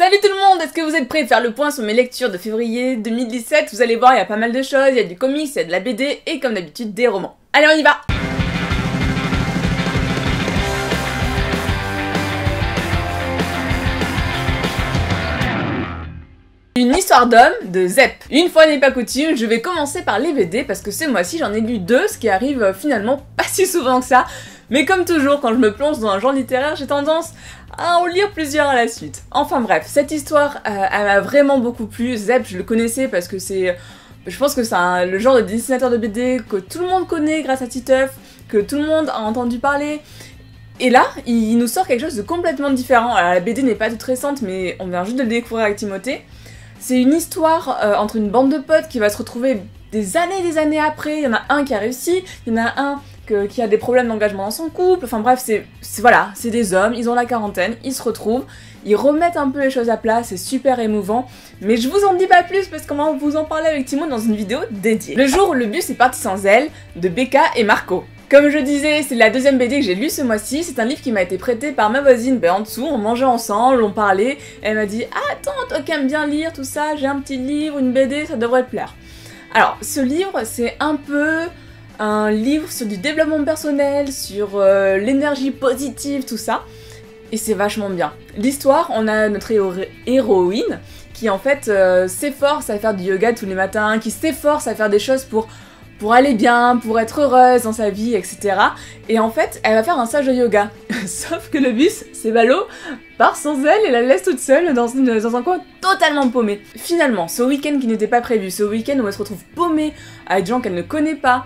Salut tout le monde, est-ce que vous êtes prêts à faire le point sur mes lectures de février 2017? Vous allez voir, il y a pas mal de choses, il y a du comics, il y a de la BD et comme d'habitude des romans. Allez, on y va! Une histoire d'homme de Zep. Une fois n'est pas coutume, je vais commencer par les BD parce que ce mois-ci j'en ai lu deux, ce qui arrive finalement pas si souvent que ça. Mais comme toujours, quand je me plonge dans un genre littéraire, j'ai tendance à en lire plusieurs à la suite. Enfin bref, cette histoire, elle m'a vraiment beaucoup plu. Zep, je le connaissais parce que c'est... Je pense que c'est le genre de dessinateur de BD que tout le monde connaît grâce à Titeuf, que tout le monde a entendu parler. Et là, il nous sort quelque chose de complètement différent. Alors la BD n'est pas toute récente, mais on vient juste de le découvrir avec Timothée. C'est une histoire entre une bande de potes qui va se retrouver des années après. Il y en a un qui a réussi, il y en a un qui a des problèmes d'engagement dans son couple. Enfin bref, c'est des hommes, ils ont la quarantaine, ils se retrouvent, ils remettent un peu les choses à plat, c'est super émouvant. Mais je vous en dis pas plus parce qu'on va vous en parler avec Timo dans une vidéo dédiée. Le jour où le bus est parti sans elle, de Becca et Marco. Comme je disais, c'est la deuxième BD que j'ai lue ce mois-ci, c'est un livre qui m'a été prêté par ma voisine, en dessous, on mangeait ensemble, on parlait, elle m'a dit « Ah attends, toi qui aimes bien lire tout ça, j'ai un petit livre, une BD, ça devrait te plaire. » Alors, ce livre, c'est un peu un livre sur du développement personnel, sur l'énergie positive, tout ça, et c'est vachement bien. L'histoire, on a notre héroïne qui en fait s'efforce à faire du yoga tous les matins, qui s'efforce à faire des choses pour aller bien, pour être heureuse dans sa vie, etc. Et en fait, elle va faire un stage de yoga. Sauf que le bus, c'est ballot, part sans elle et la laisse toute seule dans un coin totalement paumé. Finalement, ce week-end qui n'était pas prévu, ce week-end où elle se retrouve paumée avec des gens qu'elle ne connaît pas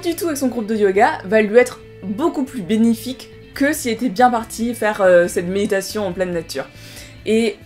du tout avec son groupe de yoga, va lui être beaucoup plus bénéfique que si elle était bien partie faire cette méditation en pleine nature. Et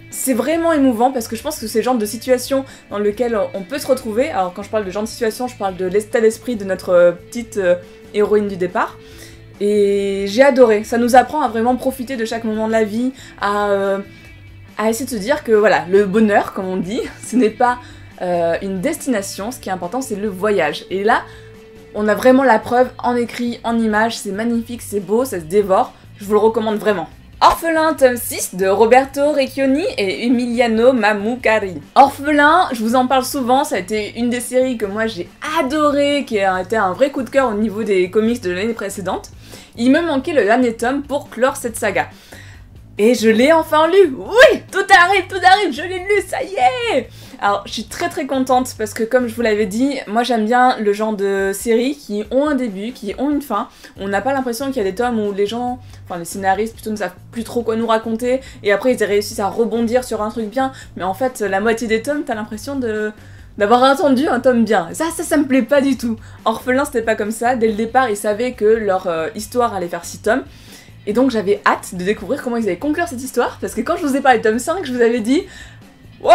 c'est vraiment émouvant parce que je pense que c'est le genre de situation dans lequel on peut se retrouver. Alors quand je parle de genre de situation, je parle de l'état d'esprit de notre petite héroïne du départ. Et j'ai adoré, ça nous apprend à vraiment profiter de chaque moment de la vie, à essayer de se dire que voilà, le bonheur, comme on dit, ce n'est pas une destination, ce qui est important c'est le voyage. Et là, on a vraiment la preuve en écrit, en images, c'est magnifique, c'est beau, ça se dévore, je vous le recommande vraiment. Orphelin tome 6 de Roberto Recchioni et Emiliano Mamoucari. Orphelin, je vous en parle souvent, ça a été une des séries que moi j'ai adoré, qui a été un vrai coup de cœur au niveau des comics de l'année précédente. Il me manquait le dernier tome pour clore cette saga. Et je l'ai enfin lu. Oui, tout arrive, je l'ai lu, ça y est. Alors, je suis très contente parce que comme je vous l'avais dit, moi j'aime bien le genre de séries qui ont un début, qui ont une fin. On n'a pas l'impression qu'il y a des tomes où les gens, enfin les scénaristes plutôt ne savent plus trop quoi nous raconter et après ils réussissent à rebondir sur un truc bien. Mais en fait, la moitié des tomes, t'as l'impression d'avoir attendu un tome bien. Ça me plaît pas du tout. Orphelin, c'était pas comme ça. Dès le départ, ils savaient que leur histoire allait faire 6 tomes. Et donc j'avais hâte de découvrir comment ils allaient conclure cette histoire, parce que quand je vous ai parlé de tome 5, je vous avais dit wow,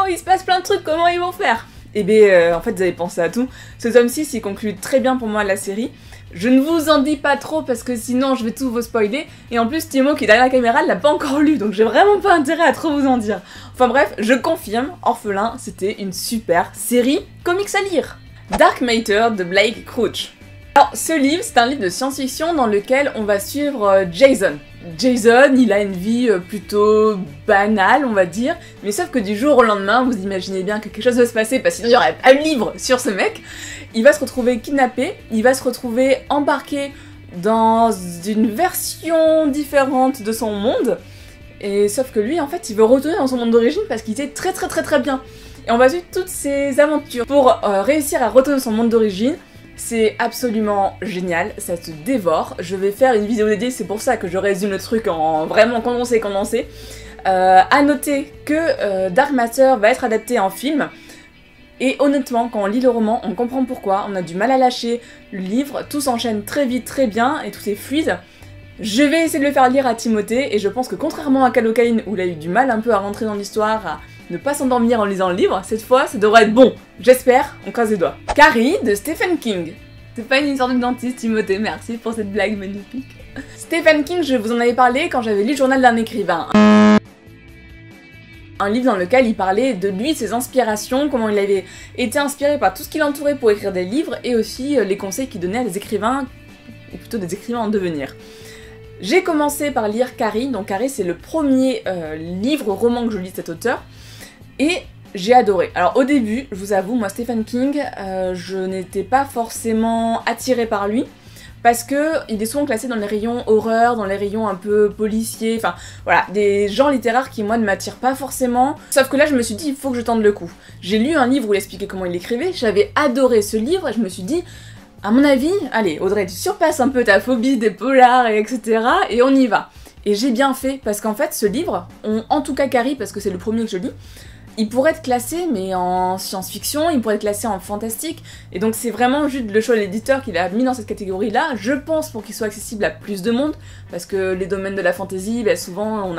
il se passe plein de trucs, comment ils vont faire? Et bien, en fait, vous avez pensé à tout. Ce tome 6, il conclut très bien pour moi la série. Je ne vous en dis pas trop, parce que sinon je vais tout vous spoiler. Et en plus, Timo, qui est derrière la caméra, l'a pas encore lu, donc j'ai vraiment pas intérêt à trop vous en dire. Enfin bref, je confirme, Orphelin, c'était une super série comics à lire. Dark Matter de Blake Crouch. Alors, ce livre, c'est un livre de science-fiction dans lequel on va suivre Jason. Jason, il a une vie plutôt banale, on va dire, mais sauf que du jour au lendemain, vous imaginez bien que quelque chose va se passer, parce que sinon il y aurait un livre sur ce mec. Il va se retrouver kidnappé, il va se retrouver embarqué dans une version différente de son monde, et sauf que lui, en fait, il veut retourner dans son monde d'origine parce qu'il était très bien. Et on va suivre toutes ses aventures pour réussir à retourner dans son monde d'origine. C'est absolument génial, ça se dévore. Je vais faire une vidéo dédiée, c'est pour ça que je résume le truc en vraiment condensé. À noter que Dark Matter va être adapté en film. Et honnêtement, quand on lit le roman, on comprend pourquoi. On a du mal à lâcher le livre, tout s'enchaîne très vite, très bien, et tout est fluide. Je vais essayer de le faire lire à Timothée, et je pense que contrairement à Calocaine, où il a eu du mal un peu à rentrer dans l'histoire, à ne pas s'endormir en lisant le livre, cette fois, ça devrait être bon. J'espère, on croise les doigts. Carrie de Stephen King. C'est pas une histoire de dentiste, Timothée, merci pour cette blague magnifique. Stephen King, je vous en avais parlé quand j'avais lu le journal d'un écrivain. Un livre dans lequel il parlait de lui, de ses inspirations, comment il avait été inspiré par tout ce qui l'entourait pour écrire des livres, et aussi les conseils qu'il donnait à des écrivains, ou plutôt des écrivains en devenir. J'ai commencé par lire Carrie, donc Carrie c'est le premier livre-roman que je lis de cet auteur, et j'ai adoré. Alors au début, je vous avoue, moi Stephen King, je n'étais pas forcément attirée par lui, parce que il est souvent classé dans les rayons horreur, dans les rayons un peu policiers, enfin voilà, des genres littéraires qui moi ne m'attirent pas forcément. Sauf que là je me suis dit, il faut que je tente le coup. J'ai lu un livre où il expliquait comment il écrivait, j'avais adoré ce livre et je me suis dit, à mon avis, allez Audrey, tu surpasses un peu ta phobie des polars et etc. et on y va. Et j'ai bien fait, parce qu'en fait ce livre, en tout cas Carrie, parce que c'est le premier que je lis, il pourrait être classé mais en science-fiction, il pourrait être classé en fantastique, et donc c'est vraiment juste le choix de l'éditeur qui l'a mis dans cette catégorie-là, je pense pour qu'il soit accessible à plus de monde, parce que les domaines de la fantasy, ben souvent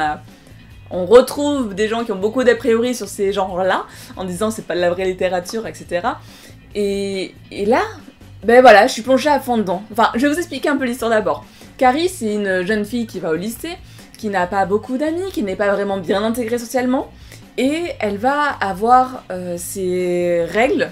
on retrouve des gens qui ont beaucoup d'a priori sur ces genres-là, en disant c'est pas de la vraie littérature, etc. Et là, ben voilà, je suis plongée à fond dedans. Enfin, je vais vous expliquer un peu l'histoire d'abord. Carrie, c'est une jeune fille qui va au lycée, qui n'a pas beaucoup d'amis, qui n'est pas vraiment bien intégrée socialement, et elle va avoir ses règles,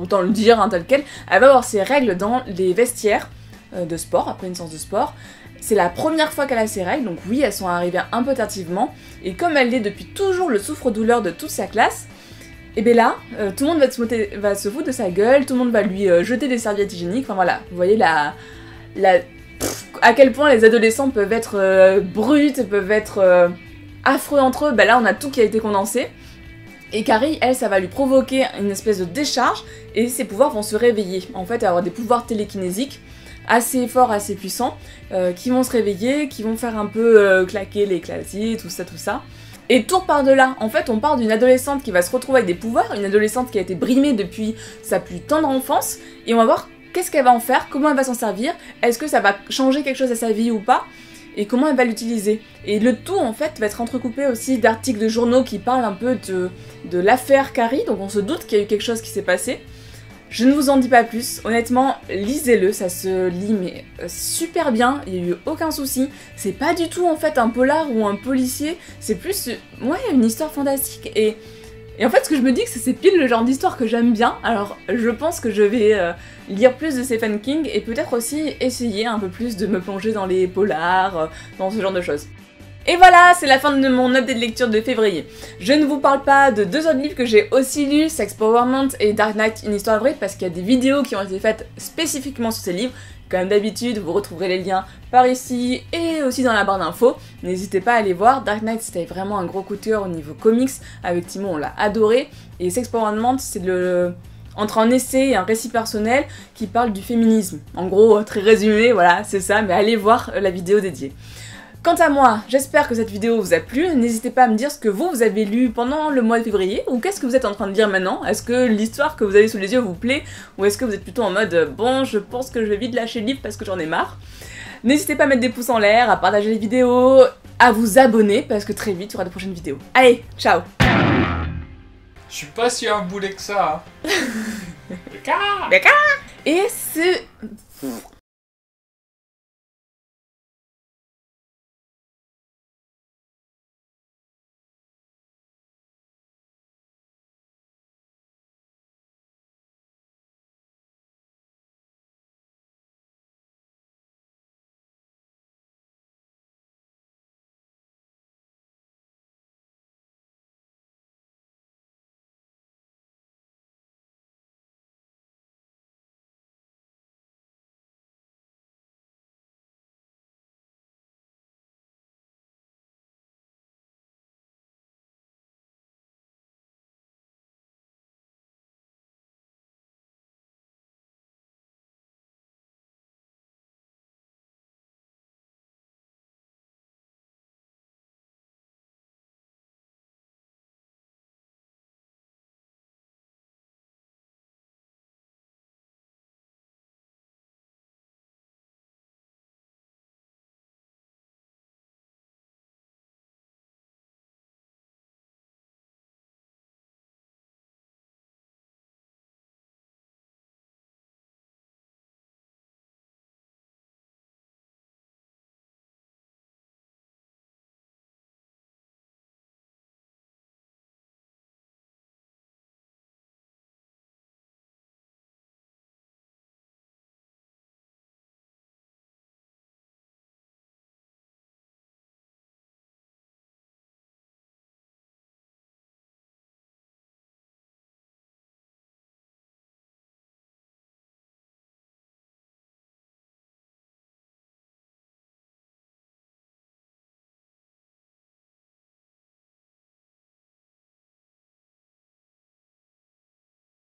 autant le dire tel quel, elle va avoir ses règles dans les vestiaires de sport, après une séance de sport. C'est la première fois qu'elle a ses règles, donc oui, elles sont arrivées un peu tardivement, et comme elle est depuis toujours le souffre-douleur de toute sa classe, et bien là, tout le monde va se foutre de sa gueule, tout le monde va lui jeter des serviettes hygiéniques, enfin voilà, vous voyez à quel point les adolescents peuvent être bruts, peuvent être affreux entre eux. Ben là on a tout qui a été condensé, et Carrie, elle, ça va lui provoquer une espèce de décharge, et ses pouvoirs vont se réveiller, en fait elle va avoir des pouvoirs télékinésiques, assez forts, assez puissants, qui vont se réveiller, qui vont faire un peu claquer les claviers, tout ça. Et tour par de là, en fait on part d'une adolescente qui va se retrouver avec des pouvoirs, une adolescente qui a été brimée depuis sa plus tendre enfance, et on va voir qu'est-ce qu'elle va en faire, comment elle va s'en servir, est-ce que ça va changer quelque chose à sa vie ou pas, et comment elle va l'utiliser. Et le tout en fait va être entrecoupé aussi d'articles de journaux qui parlent un peu de l'affaire Carrie, donc on se doute qu'il y a eu quelque chose qui s'est passé. Je ne vous en dis pas plus, honnêtement, lisez-le, ça se lit mais super bien, il n'y a eu aucun souci. C'est pas du tout en fait un polar ou un policier, c'est plus, ouais, une histoire fantastique. Et en fait, ce que je me dis, c'est pile le genre d'histoire que j'aime bien, alors je pense que je vais lire plus de Stephen King et peut-être aussi essayer un peu plus de me plonger dans les polars, dans ce genre de choses. Et voilà, c'est la fin de mon update de lecture de février. Je ne vous parle pas de deux autres livres que j'ai aussi lus, Sexpowerment et Dark Knight, une histoire vraie, parce qu'il y a des vidéos qui ont été faites spécifiquement sur ces livres. Comme d'habitude, vous retrouverez les liens par ici et aussi dans la barre d'infos. N'hésitez pas à aller voir. Dark Knight, c'était vraiment un gros coup de cœur au niveau comics. Avec Timon, on l'a adoré. Et Sexpowerment, c'est entre un essai et un récit personnel qui parle du féminisme. En gros, très résumé, voilà, c'est ça, mais allez voir la vidéo dédiée. Quant à moi, j'espère que cette vidéo vous a plu, n'hésitez pas à me dire ce que vous avez lu pendant le mois de février, ou qu'est-ce que vous êtes en train de lire maintenant. Est-ce que l'histoire que vous avez sous les yeux vous plaît, ou est-ce que vous êtes plutôt en mode bon, je pense que je vais vite lâcher le livre parce que j'en ai marre. N'hésitez pas à mettre des pouces en l'air, à partager les vidéos, à vous abonner, parce que très vite il y aura de prochaines vidéos. Allez, ciao. Je suis pas si un boulet que ça. Hein. Et c'est...